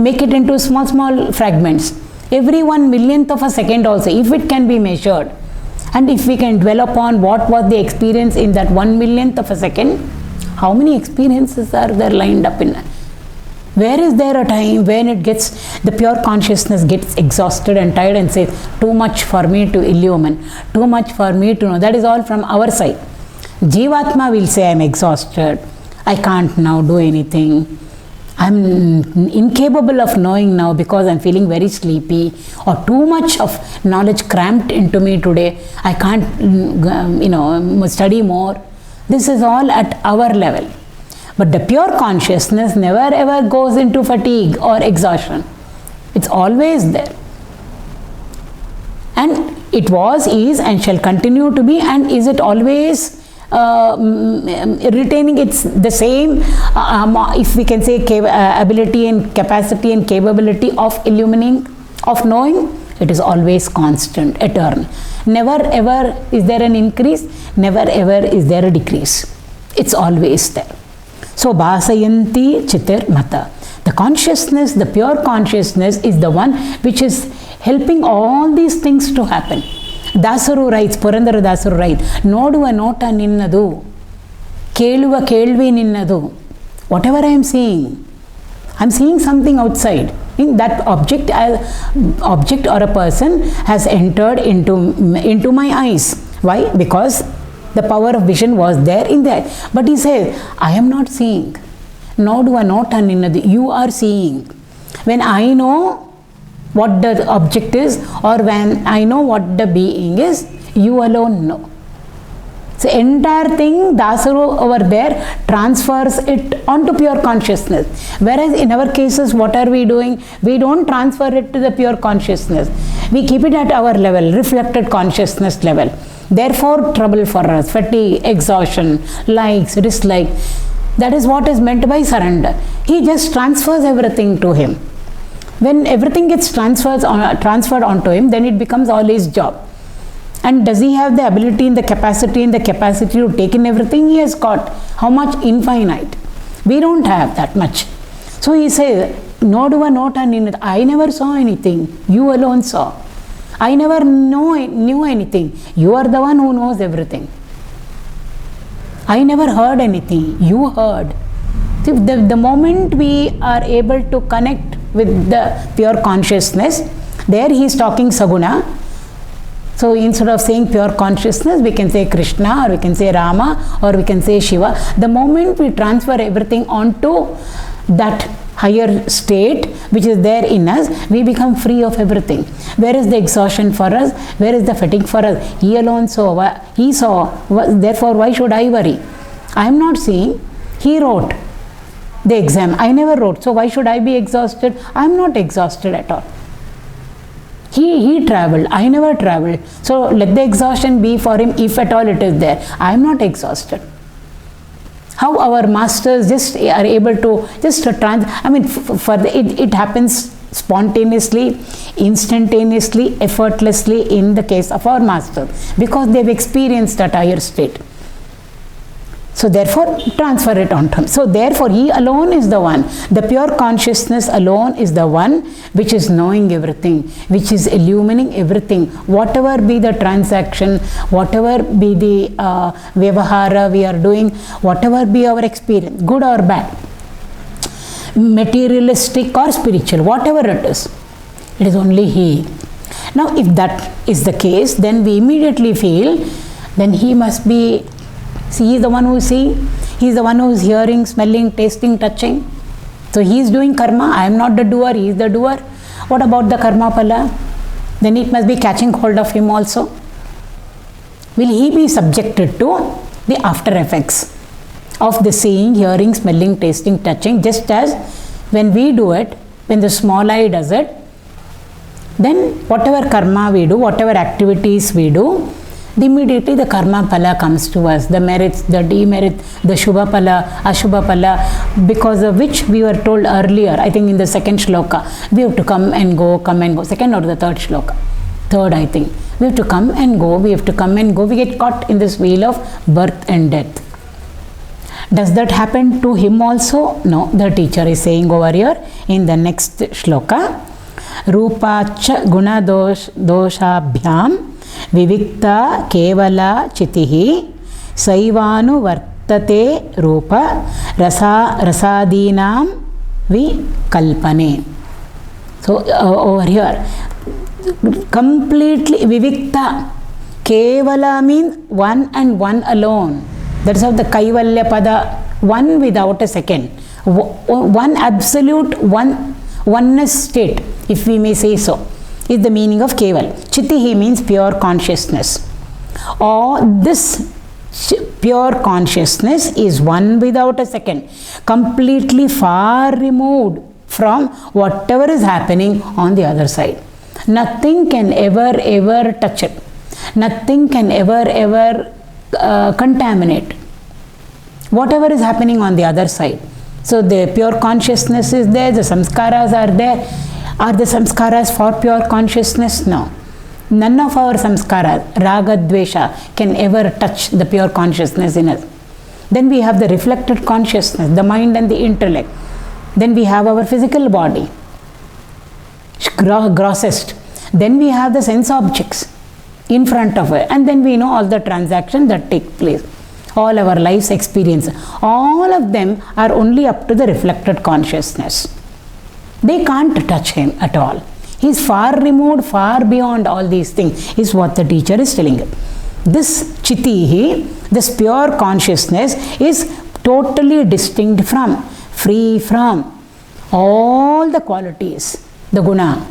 make it into small fragments. Every 1/1,000,000th of a second also, if it can be measured. And if we can dwell upon what was the experience in that 1/1,000,000th of a second, how many experiences are there lined up in? Where is there a time when it gets, the pure consciousness gets exhausted and tired and says, too much for me to illumine, too much for me to know. That is all from our side. Jivatma will say, I am exhausted, I can't now do anything, I am incapable of knowing now because I am feeling very sleepy, or too much of knowledge cramped into me today, I can't study more. This is all at our level. But the pure consciousness never ever goes into fatigue or exhaustion. It's always there. And it was, is, and shall continue to be. And is it always retaining its the same, if we can say, ability and capacity and capability of illumining, of knowing? It is always constant, eternal. Never ever is there an increase, never ever is there a decrease. It's always there. So, Bhasayanti Chitir Mata. The consciousness, the pure consciousness is the one which is helping all these things to happen. Dasaru writes, Purandara Dasaru writes, Noduva nota ninnadu, Keluva kelvi ninnadu. Whatever I am seeing something outside. In that object or a person has entered into my eyes. Why? Because the power of vision was there in that. But he says, I am not seeing. Noduva nota ninnadu. You are seeing. When I know what the object is, or when I know what the being is, you alone know. So entire thing, Dasaru over there transfers it onto pure consciousness. Whereas in our cases, what are we doing? We don't transfer it to the pure consciousness. We keep it at our level, reflected consciousness level. Therefore, trouble for us, fatigue, exhaustion, likes, dislike. That is what is meant by surrender. He just transfers everything to him. When everything gets transferred onto him, then it becomes all his job. And does he have the ability and the capacity to take in everything? He has got. How much? Infinite. We don't have that much. So he says, Noduva nota ninnadu. I never saw anything. You alone saw. I never knew anything. You are the one who knows everything. I never heard anything. You heard. See, the moment we are able to connect with the pure consciousness, there he is talking Saguna. So instead of saying pure consciousness, we can say Krishna, or we can say Rama, or we can say Shiva. The moment we transfer everything onto that higher state which is there in us, we become free of everything. Where is the exhaustion for us? Where is the fatigue for us? He alone saw, he saw, therefore why should I worry? I am not seeing. He wrote the exam. I never wrote. So why should I be exhausted? I am not exhausted at all. He traveled. I never traveled. So let the exhaustion be for him, if at all it is there. I am not exhausted. How our masters just are able to just it happens spontaneously, instantaneously, effortlessly in the case of our masters, because they have experienced that higher state. So therefore, transfer it on to him. So therefore, he alone is the one. The pure consciousness alone is the one which is knowing everything, which is illumining everything. Whatever be the transaction, whatever be the vyavahara we are doing, whatever be our experience, good or bad, materialistic or spiritual, whatever it is only he. Now, if that is the case, then we immediately feel, then he must be. See, he is the one who is seeing. He is the one who is hearing, smelling, tasting, touching. So he is doing karma. I am not the doer, he is the doer. What about the karma phala? Then it must be catching hold of him also. Will he be subjected to the after effects of the seeing, hearing, smelling, tasting, touching? Just as when we do it, when the small I does it, then whatever karma we do, whatever activities we do, immediately the karma phala comes to us, the merits, the demerits, the shubha phala, ashubha phala, because of which we were told earlier, I think in the second shloka, we have to come and go, second or the third shloka, third I think, we have to come and go, we get caught in this wheel of birth and death. Does that happen to him also? No, the teacher is saying over here in the next shloka, Rupacha guna doshabhyam vivikta kevala chitihi saivanu vartate rupa rasadinam vikalpane. So over here, completely vivikta, kevala means one and one alone. That's how the kaivalya pada, one without a second, one absolute oneness state, if we may say so, is the meaning of keval. Chitihi means pure consciousness. Or this pure consciousness is one without a second, completely far removed from whatever is happening on the other side. Nothing can ever touch it. Nothing can ever contaminate whatever is happening on the other side. So the pure consciousness is there, the samskaras are there. Are the samskaras for pure consciousness? No. None of our samskaras, raga, dvesha, can ever touch the pure consciousness in us. Then we have the reflected consciousness, the mind and the intellect. Then we have our physical body, grossest. Then we have the sense objects in front of it, and then we know all the transactions that take place, all our life's experience. All of them are only up to the reflected consciousness. They can't touch him at all. He is far removed, far beyond all these things, is what the teacher is telling him. This chitihi, this pure consciousness, is totally distinct from, free from all the qualities, the guna,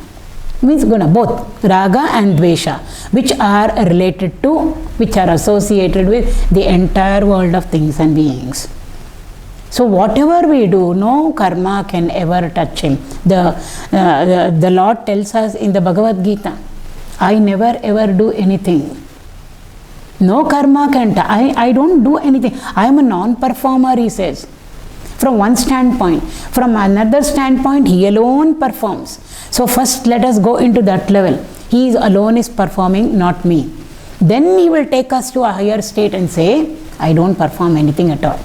means guna, both raga and dvesha, which are related to, which are associated with the entire world of things and beings. So whatever we do, no karma can ever touch him. The Lord tells us in the Bhagavad Gita, I never ever do anything. No karma can touch. I don't do anything. I am a non-performer, he says. From one standpoint. From another standpoint, he alone performs. So first let us go into that level. He alone is performing, not me. Then he will take us to a higher state and say, I don't perform anything at all.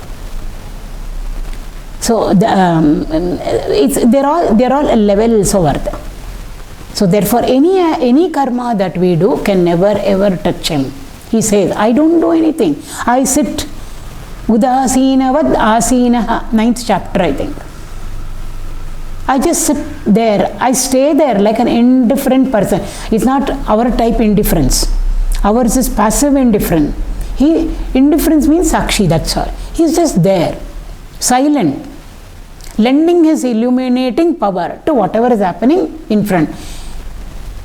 So they're all levels over there. So therefore any karma that we do can never ever touch him. He says, I don't do anything. I sit. Udasinavad asinaha, 9th chapter I think. I just sit there. I stay there like an indifferent person. It's not our type indifference. Ours is passive indifference. Indifference means sakshi, that's all. He's just there, silent, lending his illuminating power to whatever is happening in front.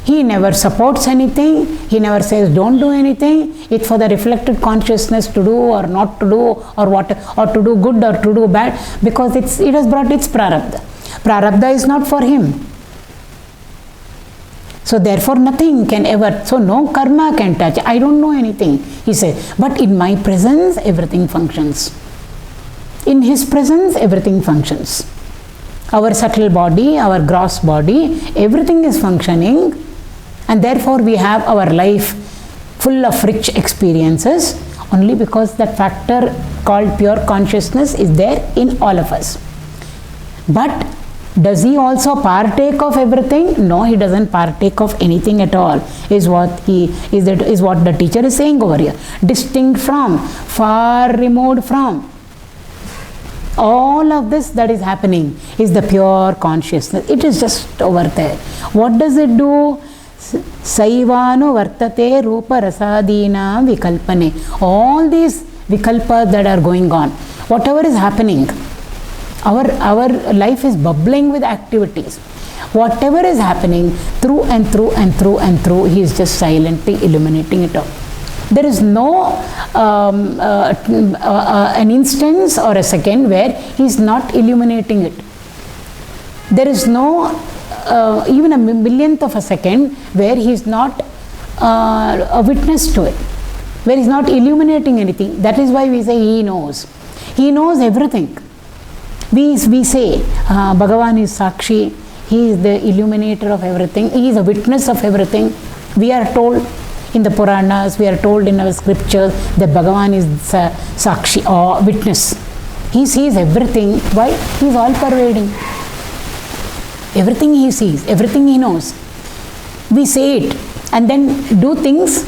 He never supports anything. He never says don't do anything. It's for the reflected consciousness to do or not to do, or to do good or to do bad, because it has brought its prarabdha. Prarabdha is not for him. So therefore nothing can ever, so no karma can touch. I don't know anything, he says. But in my presence, everything functions. In his presence, everything functions. Our subtle body, our gross body, everything is functioning. And therefore we have our life full of rich experiences only because that factor called pure consciousness is there in all of us. But does he also partake of everything? No, he doesn't partake of anything at all, is what the teacher is saying over here. Distinct from, far removed from. All of this that is happening is the pure consciousness. It is just over there. What does it do? Saivanu vartate rupa rasadina vikalpane. All these vikalpas that are going on. Whatever is happening, our life is bubbling with activities. Whatever is happening, through and through and through and through, he is just silently illuminating it all. There is no an instance or a second where he is not illuminating it. There is no even a millionth of a second where he is not a witness to it, where he is not illuminating anything. That is why we say he knows. He knows everything. We say Bhagavan is Sakshi, he is the illuminator of everything, he is a witness of everything. We are told in the Puranas, we are told in our scriptures that Bhagavan is Sakshi or witness. He sees everything. Why? He is all pervading. Everything he sees, everything he knows. We say it and then do things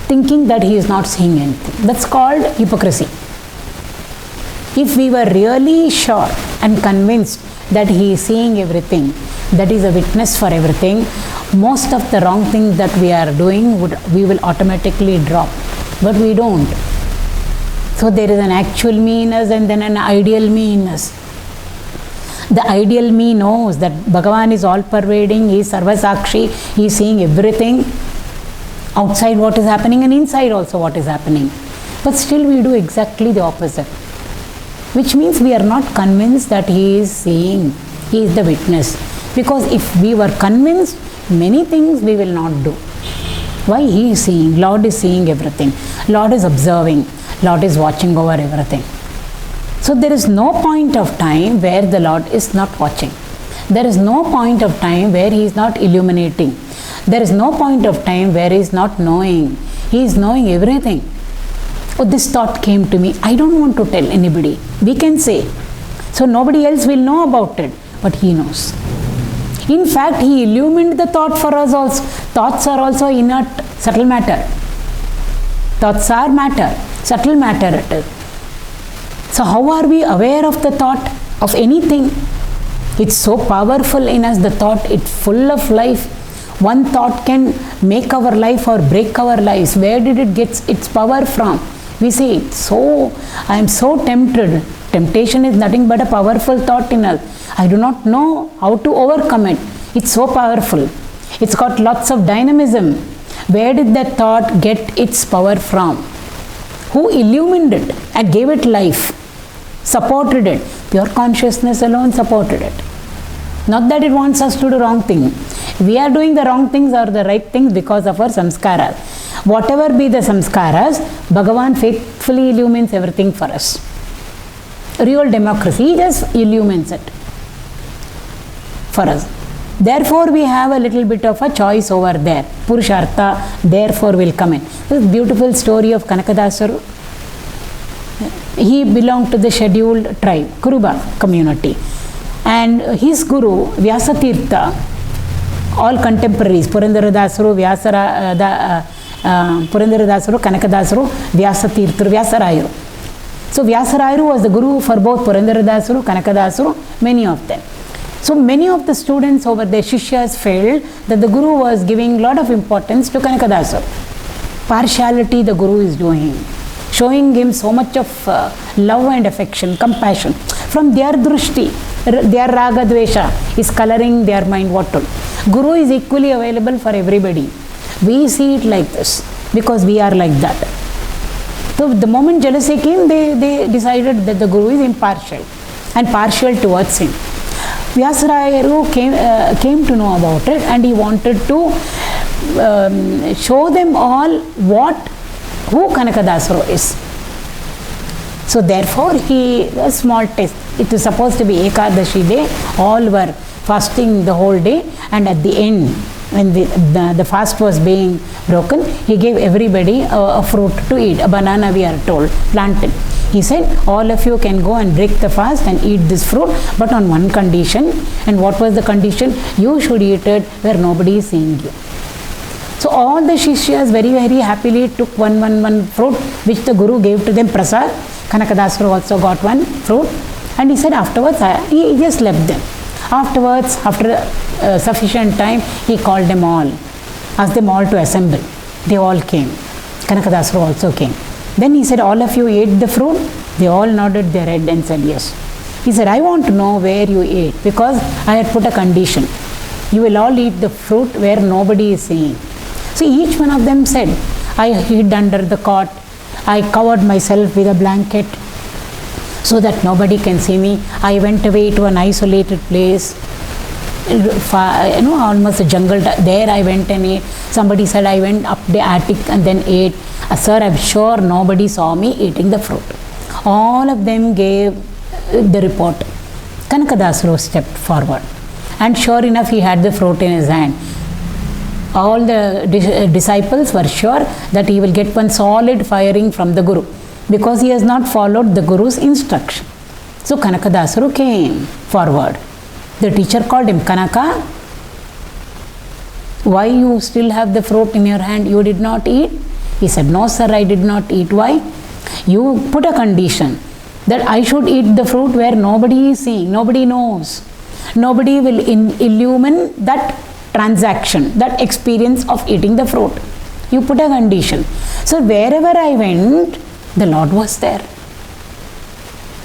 thinking that he is not seeing anything. That's called hypocrisy. If we were really sure and convinced that he is seeing everything, that is a witness for everything, most of the wrong things that we are doing we will automatically drop. But we don't. So there is an actual me in us and then an ideal me in us. The ideal me knows that Bhagavan is all pervading, he is Sarva Sakshi, he is seeing everything, outside what is happening and inside also what is happening. But still we do exactly the opposite. Which means we are not convinced that he is seeing, he is the witness. Because if we were convinced, many things we will not do. Why? He is seeing, Lord is seeing everything. Lord is observing, Lord is watching over everything. So there is no point of time where the Lord is not watching. There is no point of time where he is not illuminating. There is no point of time where he is not knowing. He is knowing everything. Oh, this thought came to me. I don't want to tell anybody. We can say. So nobody else will know about it. But he knows. In fact, he illumined the thought for us also. Thoughts are also inert, subtle matter. Thoughts are matter, subtle matter it is. So how are we aware of the thought of anything? It's so powerful in us, the thought, it's full of life. One thought can make our life or break our lives. Where did it get its power from? We say, I am so tempted. Temptation is nothing but a powerful thought in us. I do not know how to overcome it. It's so powerful. It's got lots of dynamism. Where did that thought get its power from? Who illumined it and gave it life? Supported it. Pure consciousness alone supported it. Not that it wants us to do wrong thing. We are doing the wrong things or the right things because of our samskaras. Whatever be the samskaras, Bhagavan faithfully illumines everything for us. Real democracy, he just illumines it for us. Therefore, we have a little bit of a choice over there. Purushartha, therefore, will come in. This is a beautiful story of Kanakadasaru. He belonged to the scheduled tribe, Kuruba community. And his guru, Vyasatirtha, all contemporaries, Purandaradasaru, Purandaradasaru, Kanakadasaru, Vyasatirtha, Vyasarayuru. So Vyasarayuru was the guru for both Purandaradasaru, Kanakadasaru, many of them. So many of the students over there, Shishyas, felt that the guru was giving lot of importance to Kanakadasaru. Partiality the guru is doing, showing him so much of love and affection, compassion. From their drushti, their raga dvesha is coloring their mind what to. Guru is equally available for everybody. We see it like this because we are like that. So the moment jealousy came, they decided that the guru is impartial and partial towards him. Vyasarayuru came to know about it and he wanted to show them all who Kanakadasaru is. So therefore, a small test. It is supposed to be Ekadashi day. All were fasting the whole day, and at the end, when the fast was being broken, he gave everybody a fruit to eat. A banana, we are told, planted. He said, all of you can go and break the fast and eat this fruit, but on one condition. And what was the condition? You should eat it where nobody is seeing you. So all the Shishyas very, very happily took one fruit, which the Guru gave to them, prasad. Kanakadasaru also got one fruit. And he said afterwards, he just left them. Afterwards, after sufficient time, he called them all, asked them all to assemble. They all came. Kanakadasaru also came. Then he said, all of you ate the fruit. They all nodded their head and said yes. He said, I want to know where you ate, because I had put a condition. You will all eat the fruit where nobody is seeing. So each one of them said, I hid under the cot, I covered myself with a blanket so that nobody can see me. I went away to an isolated place, almost a jungle. There I went and ate. Somebody said I went up the attic and then ate. Sir, I'm sure nobody saw me eating the fruit. All of them gave the report. Kanakadasuru stepped forward, and sure enough he had the fruit in his hand. All the disciples were sure that he will get one solid firing from the Guru, because he has not followed the Guru's instruction. So Kanakadasuru came forward. The teacher called him, Kanaka, why you still have the fruit in your hand? You did not eat? He said, no sir, I did not eat. Why? You put a condition that I should eat the fruit where nobody is seeing, nobody knows. Nobody will illumine that transaction, that experience of eating the fruit. You put a condition. So wherever I went, the Lord was there.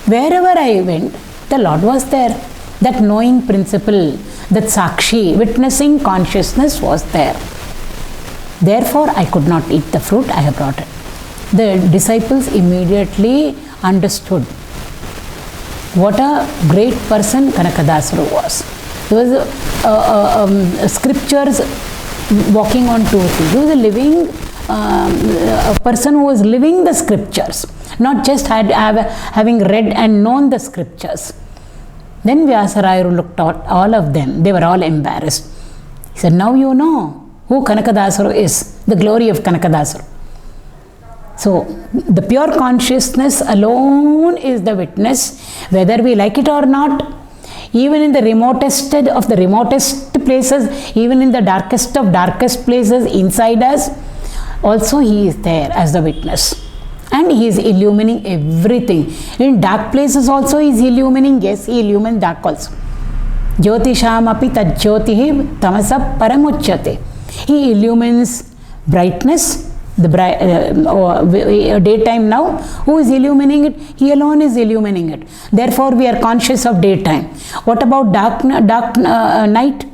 Wherever I went, the Lord was there. That knowing principle, that Sakshi, witnessing consciousness was there. Therefore, I could not eat the fruit, I have brought it. The disciples immediately understood what a great person Kanakadasuru was. He was scriptures walking on two feet. He was a living a person who was living the scriptures, not just having read and known the scriptures. Then Vyasarayuru looked at all of them. They were all embarrassed. He said, now you know who Kanakadasuru is, the glory of Kanakadasuru. So, the pure consciousness alone is the witness, whether we like it or not. Even in the remotest of the remotest places, even in the darkest of darkest places inside us, also he is there as the witness. And he is illumining everything. In dark places also he is illumining. Yes, he illumines dark also. Jyotisham api tad jyotihi tamasa paramuchyate. He illumines brightness, the daytime now. Who is illumining it? He alone is illumining it. Therefore, we are conscious of daytime. What about dark night?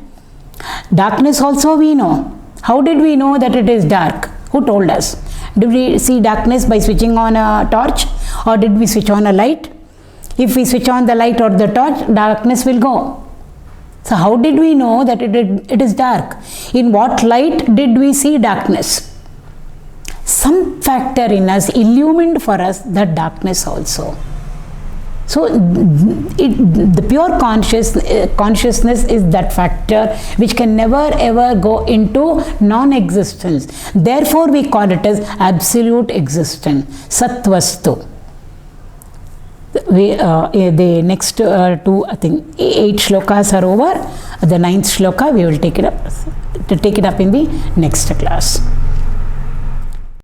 Darkness also we know. How did we know that it is dark? Who told us? Did we see darkness by switching on a torch, or did we switch on a light? If we switch on the light or the torch, darkness will go. So how did we know that it is dark? In what light did we see darkness? Some factor in us illumined for us that darkness also. So the pure consciousness is that factor which can never ever go into non-existence. Therefore we call it as absolute existence, Satvastu. The next two, I think 8 shlokas are over. The 9th shloka we will take it up in the next class.